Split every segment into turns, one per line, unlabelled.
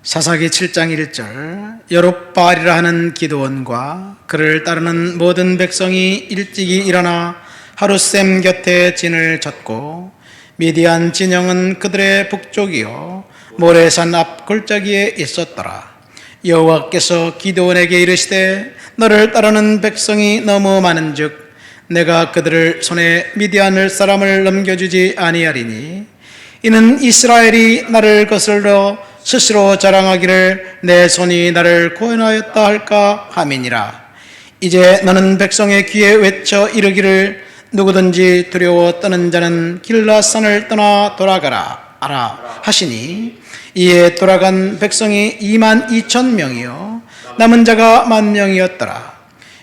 사사기 7장 1절 여룹바알이라 하는 기드온과 그를 따르는 모든 백성이 일찍이 일어나 하룻샘 곁에 진을 쳤고 미디안 진영은 그들의 북쪽이요 모레산 앞 골짜기에 있었더라. 여호와께서 기드온에게 이르시되 너를 따르는 백성이 너무 많은즉 내가 그들을 손에 미디안 사람을 넘겨주지 아니하리니 이는 이스라엘이 나를 거슬러 스스로 자랑하기를 내 손이 나를 구원하였다 할까 함이니라. 이제 너는 백성의 귀에 외쳐 이르기를 누구든지 두려워 떠는 자는 길라산을 떠나 돌아가라 하라 하시니 이에 돌아간 백성이 22,000명이요 남은 자가 10,000명이었더라.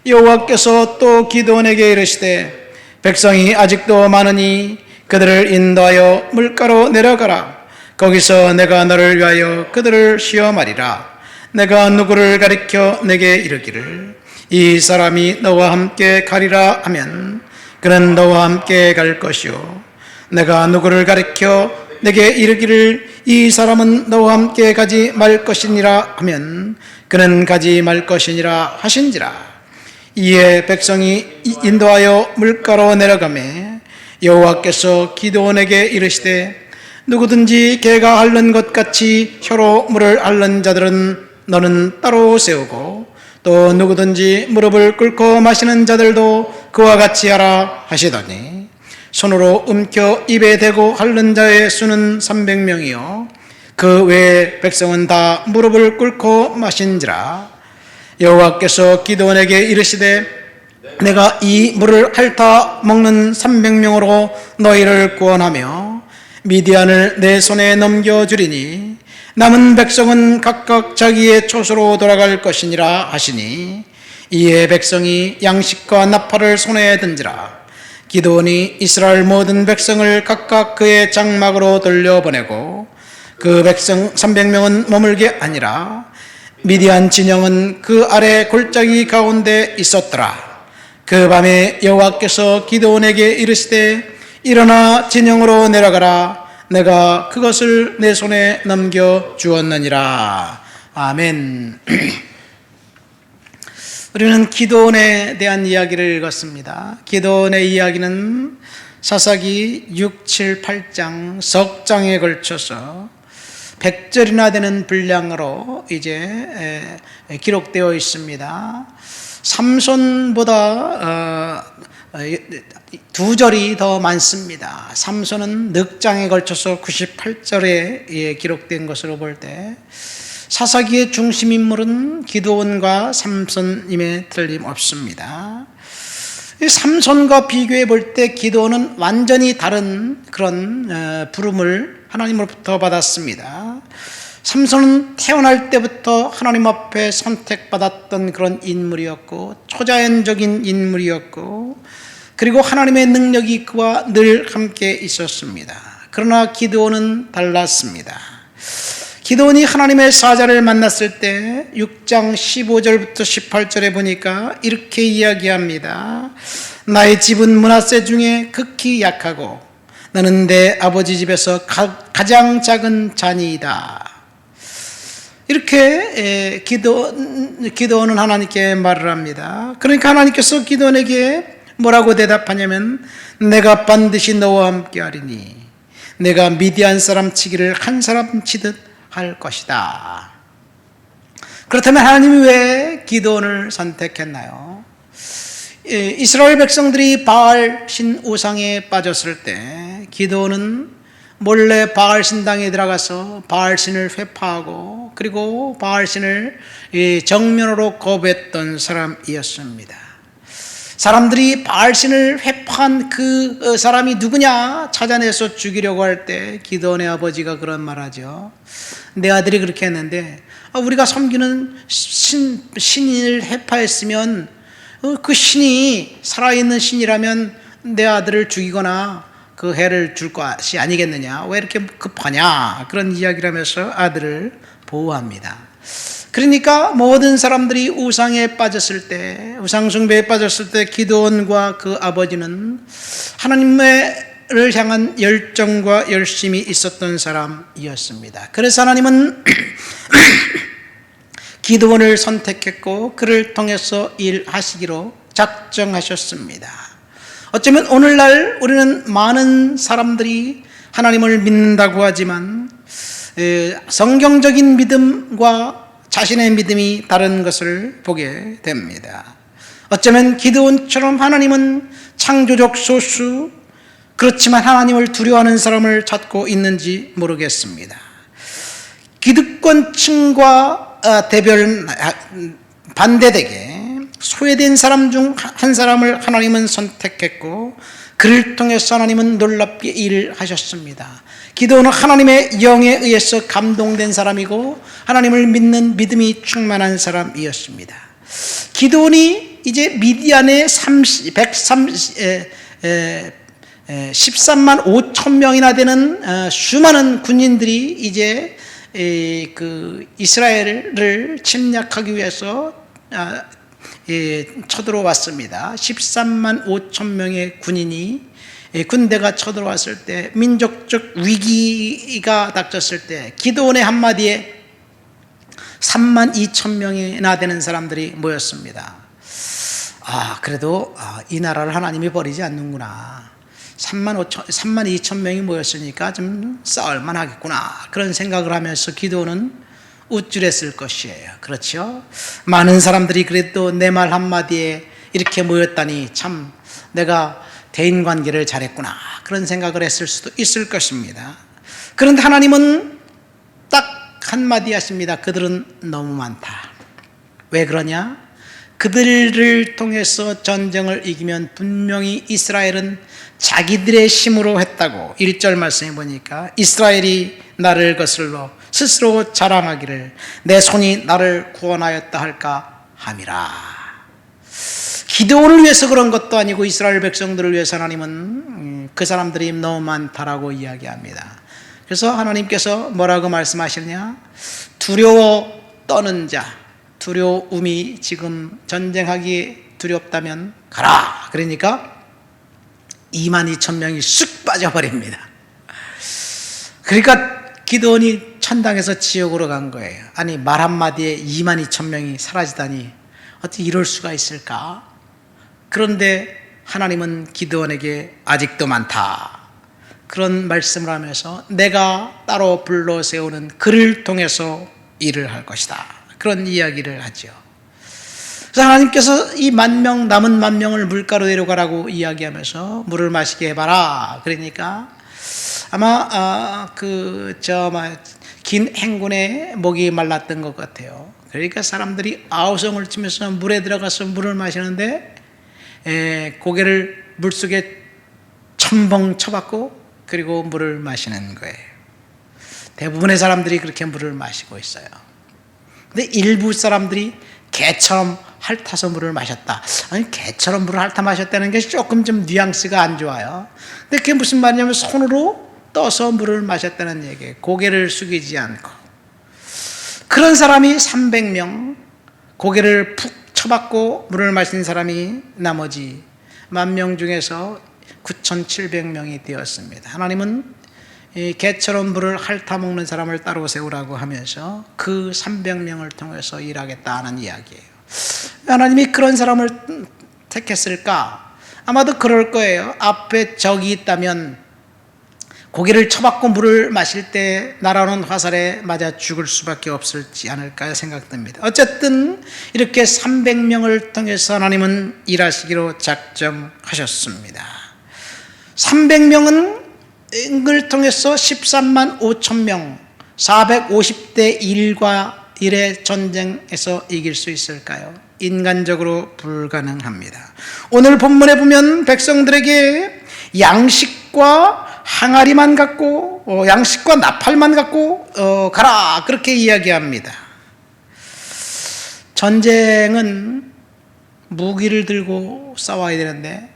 여호와께서 또 기드온에게 이르시되 백성이 아직도 많으니 그들을 인도하여 물가로 내려가라. 거기서 내가 너를 위하여 그들을 시험하리라. 내가 누구를 가리켜 내게 이르기를 이 사람이 너와 함께 가리라 하면 그는 너와 함께 갈 것이요 내가 누구를 가리켜 내게 이르기를 이 사람은 너와 함께 가지 말 것이니라 하면 그는 가지 말 것이니라 하신지라. 이에 백성이 인도하여 물가로 내려가매 여호와께서 기드온에게 이르시되 누구든지 개가 핥는 것 같이 혀로 물을 핥는 자들은 너는 따로 세우고 또 누구든지 무릎을 꿇고 마시는 자들도 그와 같이 하라 하시더니 손으로 움켜 입에 대고 핥는 자의 수는 300명이요 그 외에 백성은 다 무릎을 꿇고 마신지라. 여호와께서 기드온에게 이르시되 내가 이 물을 핥아 먹는 300명으로 너희를 구원하며 미디안을 내 손에 넘겨주리니 남은 백성은 각각 자기의 촌으로 돌아갈 것이니라 하시니 이에 백성이 양식과 나팔을 손에 든지라. 기드온이 이스라엘 모든 백성을 각각 그의 장막으로 돌려보내고 그 백성 300명은 머물게 아니라 미디안 진영은 그 아래 골짜기 가운데 있었더라. 그 밤에 여호와께서 기드온에게 이르시되 일어나 진영으로 내려가라. 내가 그것을 내 손에 넘겨 주었느니라. 아멘. 우리는 기드온에 대한 이야기를 읽었습니다. 기드온의 이야기는 사사기 6, 7, 8장 석 장에 걸쳐서 100절이나 되는 분량으로 이제 기록되어 있습니다. 삼손보다 2절이 더 많습니다. 삼손은 넉장에 걸쳐서 98절에 기록된 것으로 볼 때 사사기의 중심 인물은 기드온과 삼손임에 틀림없습니다. 삼손과 비교해 볼 때 기드온은 완전히 다른 그런 부름을 하나님으로부터 받았습니다. 삼손은 태어날 때부터 하나님 앞에 선택받았던 그런 인물이었고 초자연적인 인물이었고 그리고 하나님의 능력이 그와 늘 함께 있었습니다. 그러나 기드온은 달랐습니다. 기드온이 하나님의 사자를 만났을 때 6장 15절부터 18절에 보니까 이렇게 이야기합니다. 나의 집은 므낫세 중에 극히 약하고 나는 내 아버지 집에서 가장 작은 자니이다. 이렇게 기드온은 하나님께 말을 합니다. 그러니까 하나님께서 기드온에게 뭐라고 대답하냐면 내가 반드시 너와 함께 하리니 내가 미디안 사람 치기를 한 사람 치듯 할 것이다. 그렇다면 하나님이 왜 기드온을 선택했나요? 이스라엘 백성들이 바알 신 우상에 빠졌을 때 기드온은 몰래 바알 신당에 들어가서 바알 신을 회파하고 그리고 바알 신을 정면으로 거부했던 사람이었습니다. 사람들이 바알 신을 회파한 그 사람이 누구냐 찾아내서 죽이려고 할 때 기드온의 아버지가 그런 말하죠. 내 아들이 그렇게 했는데 우리가 섬기는 신을 회파했으면 그 신이 살아있는 신이라면 내 아들을 죽이거나 그 해를 줄 것이 아니겠느냐, 왜 이렇게 급하냐, 그런 이야기를 하면서 아들을 보호합니다. 그러니까 모든 사람들이 우상에 빠졌을 때, 우상 숭배에 빠졌을 때 기드온과 그 아버지는 하나님을 향한 열정과 열심이 있었던 사람이었습니다. 그래서 하나님은 기드온을 선택했고 그를 통해서 일하시기로 작정하셨습니다. 어쩌면 오늘날 우리는 많은 사람들이 하나님을 믿는다고 하지만 성경적인 믿음과 자신의 믿음이 다른 것을 보게 됩니다. 어쩌면 기드온처럼 하나님은 창조적 소수, 그렇지만 하나님을 두려워하는 사람을 찾고 있는지 모르겠습니다. 기득권층과 반대되게 소외된 사람 중 한 사람을 하나님은 선택했고 그를 통해서 하나님은 놀랍게 일을 하셨습니다. 기드온은 하나님의 영에 의해서 감동된 사람이고 하나님을 믿는 믿음이 충만한 사람이었습니다. 기드온이 이제 미디안의 13만 5천 명이나 되는 수많은 군인들이 이제 그 이스라엘을 침략하기 위해서 쳐들어왔습니다. 13만 5천 명의 군인이 군대가 쳐들어왔을 때, 민족적 위기가 닥쳤을 때 기드온의 한마디에 3만 2천 명이나 되는 사람들이 모였습니다. 그래도 이 나라를 하나님이 버리지 않는구나. 3만 2천 명이 모였으니까 좀 싸울만 하겠구나. 그런 생각을 하면서 기드온은 우쭐했을 것이에요. 그렇죠? 많은 사람들이 그래도 내 말 한마디에 이렇게 모였다니 참 내가 대인관계를 잘했구나. 그런 생각을 했을 수도 있을 것입니다. 그런데 하나님은 딱 한마디 하십니다. 그들은 너무 많다. 왜 그러냐? 그들을 통해서 전쟁을 이기면 분명히 이스라엘은 자기들의 힘으로 했다고 1절 말씀해 보니까 이스라엘이 나를 거슬러 스스로 자랑하기를 내 손이 나를 구원하였다 할까 함이라. 기드온을 위해서 그런 것도 아니고 이스라엘 백성들을 위해서 하나님은 그 사람들이 너무 많다라고 이야기합니다. 그래서 하나님께서 뭐라고 말씀하시느냐? 두려워 떠는 자, 두려움이 지금 전쟁하기 두렵다면 가라. 그러니까 2만 2천 명이 쑥 빠져버립니다. 그러니까 기드온이 천당에서 지옥으로 간 거예요. 아니 말 한마디에 2만 2천 명이 사라지다니 어떻게 이럴 수가 있을까? 그런데 하나님은 기드온에게 아직도 많다. 그런 말씀을 하면서 내가 따로 불러 세우는 그를 통해서 일을 할 것이다. 그런 이야기를 하죠. 그래서 하나님께서 이 만 남은 10,000명을 물가로 데려가라고 이야기하면서 물을 마시게 해봐라. 그러니까 아마 긴 행군에 목이 말랐던 것 같아요. 그러니까 사람들이 아우성을 치면서 물에 들어가서 물을 마시는데 고개를 물속에 첨벙 쳐박고 그리고 물을 마시는 거예요. 대부분의 사람들이 그렇게 물을 마시고 있어요. 근데 일부 사람들이 개처럼 핥아서 물을 마셨다. 아니 개처럼 물을 핥아 마셨다는 게 조금 좀 뉘앙스가 안 좋아요. 근데 그게 무슨 말이냐면 손으로 떠서 물을 마셨다는 얘기예요. 고개를 숙이지 않고. 그런 사람이 300명, 고개를 푹 쳐박고 물을 마신 사람이 나머지 10,000명 중에서 9,700명이 되었습니다. 하나님은 이 개처럼 물을 핥아먹는 사람을 따로 세우라고 하면서 그 300명을 통해서 일하겠다는 이야기예요. 하나님이 그런 사람을 택했을까? 아마도 그럴 거예요. 앞에 적이 있다면 고개를 쳐박고 물을 마실 때 날아오는 화살에 맞아 죽을 수밖에 없을지 않을까 생각됩니다. 어쨌든 이렇게 300명을 통해서 하나님은 일하시기로 작정하셨습니다. 300명은 을 통해서 13만 5천 명, 450대 1의 전쟁에서 이길 수 있을까요? 인간적으로 불가능합니다. 오늘 본문에 보면 백성들에게 양식과 항아리만 갖고 양식과 나팔만 갖고 가라 그렇게 이야기합니다. 전쟁은 무기를 들고 싸워야 되는데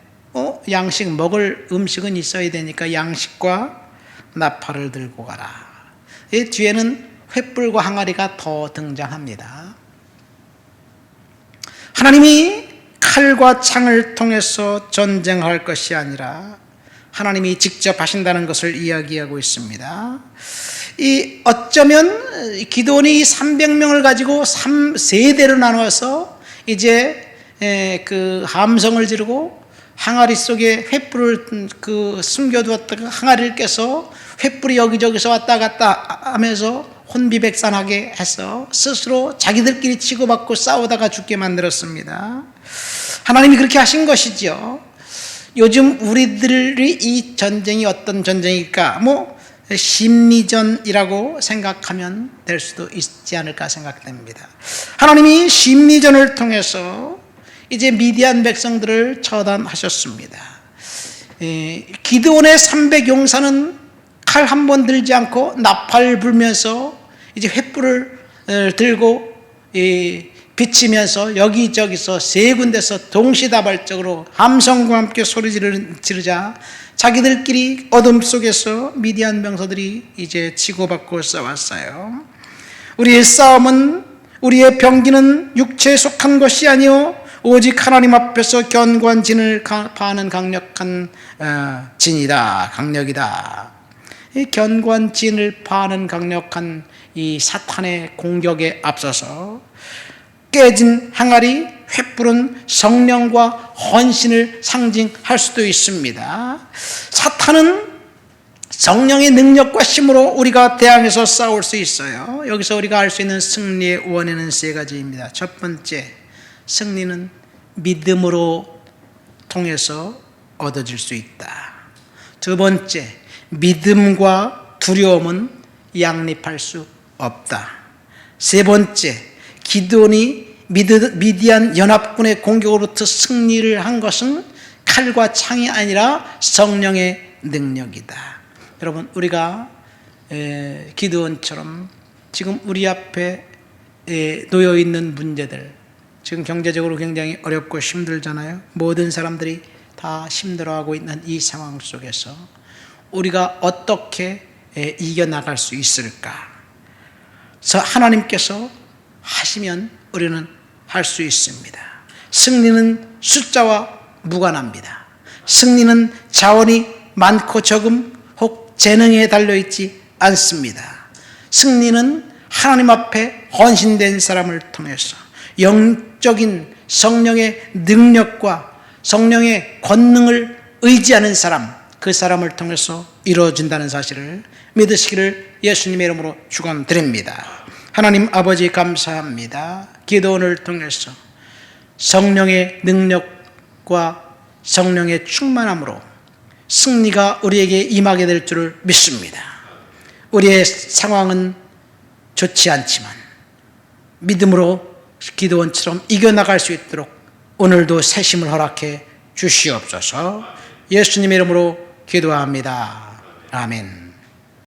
양식 먹을 음식은 있어야 되니까 양식과 나팔을 들고 가라. 이 뒤에는 횃불과 항아리가 더 등장합니다. 하나님이 칼과 창을 통해서 전쟁할 것이 아니라 하나님이 직접 하신다는 것을 이야기하고 있습니다. 이 어쩌면 기드온이 300명을 가지고 3세대로 나눠서 이제 그 함성을 지르고 항아리 속에 횃불을 숨겨두었다가 항아리를 깨서 횃불이 여기저기서 왔다 갔다 하면서 혼비백산하게 해서 스스로 자기들끼리 치고받고 싸우다가 죽게 만들었습니다. 하나님이 그렇게 하신 것이죠. 요즘 우리들이 이 전쟁이 어떤 전쟁일까? 심리전이라고 생각하면 될 수도 있지 않을까 생각됩니다. 하나님이 심리전을 통해서 이제 미디안 백성들을 처단하셨습니다. 기드온의 300용사는 칼 한 번 들지 않고 나팔 불면서 이제 횃불을 들고 비치면서 여기저기서 세 군데서 동시다발적으로 함성과 함께 소리 지르자 자기들끼리 어둠 속에서 미디안 병사들이 이제 치고받고 싸웠어요. 우리의 싸움은, 우리의 병기는 육체에 속한 것이 아니요 오직 하나님 앞에서 견고한 진을 파하는 강력한 진이다, 강력이다. 이 견고한 진을 파하는 강력한 이 사탄의 공격에 앞서서 깨진 항아리, 횃불은 성령과 헌신을 상징할 수도 있습니다. 사탄은 성령의 능력과 힘으로 우리가 대항해서 싸울 수 있어요. 여기서 우리가 알 수 있는 승리의 원인은 세 가지입니다. 첫 번째, 승리는 믿음으로 통해서 얻어질 수 있다. 두 번째, 믿음과 두려움은 양립할 수 없다. 세 번째, 기드온이 미디안 연합군의 공격으로부터 승리를 한 것은 칼과 창이 아니라 성령의 능력이다. 여러분, 우리가 기드온처럼 지금 우리 앞에 놓여 있는 문제들, 지금 경제적으로 굉장히 어렵고 힘들잖아요. 모든 사람들이 다 힘들어하고 있는 이 상황 속에서 우리가 어떻게 이겨나갈 수 있을까? 하나님께서 하시면 우리는 할 수 있습니다. 승리는 숫자와 무관합니다. 승리는 자원이 많고 적음 혹 재능에 달려있지 않습니다. 승리는 하나님 앞에 헌신된 사람을 통해서 영적인 성령의 능력과 성령의 권능을 의지하는 사람, 그 사람을 통해서 이루어진다는 사실을 믿으시기를 예수님의 이름으로 축원드립니다. 하나님 아버지 감사합니다. 기도원을 통해서 성령의 능력과 성령의 충만함으로 승리가 우리에게 임하게 될 줄을 믿습니다. 우리의 상황은 좋지 않지만 믿음으로 기도원처럼 이겨나갈 수 있도록 오늘도 새심을 허락해 주시옵소서. 예수님의 이름으로 기도합니다. 아멘.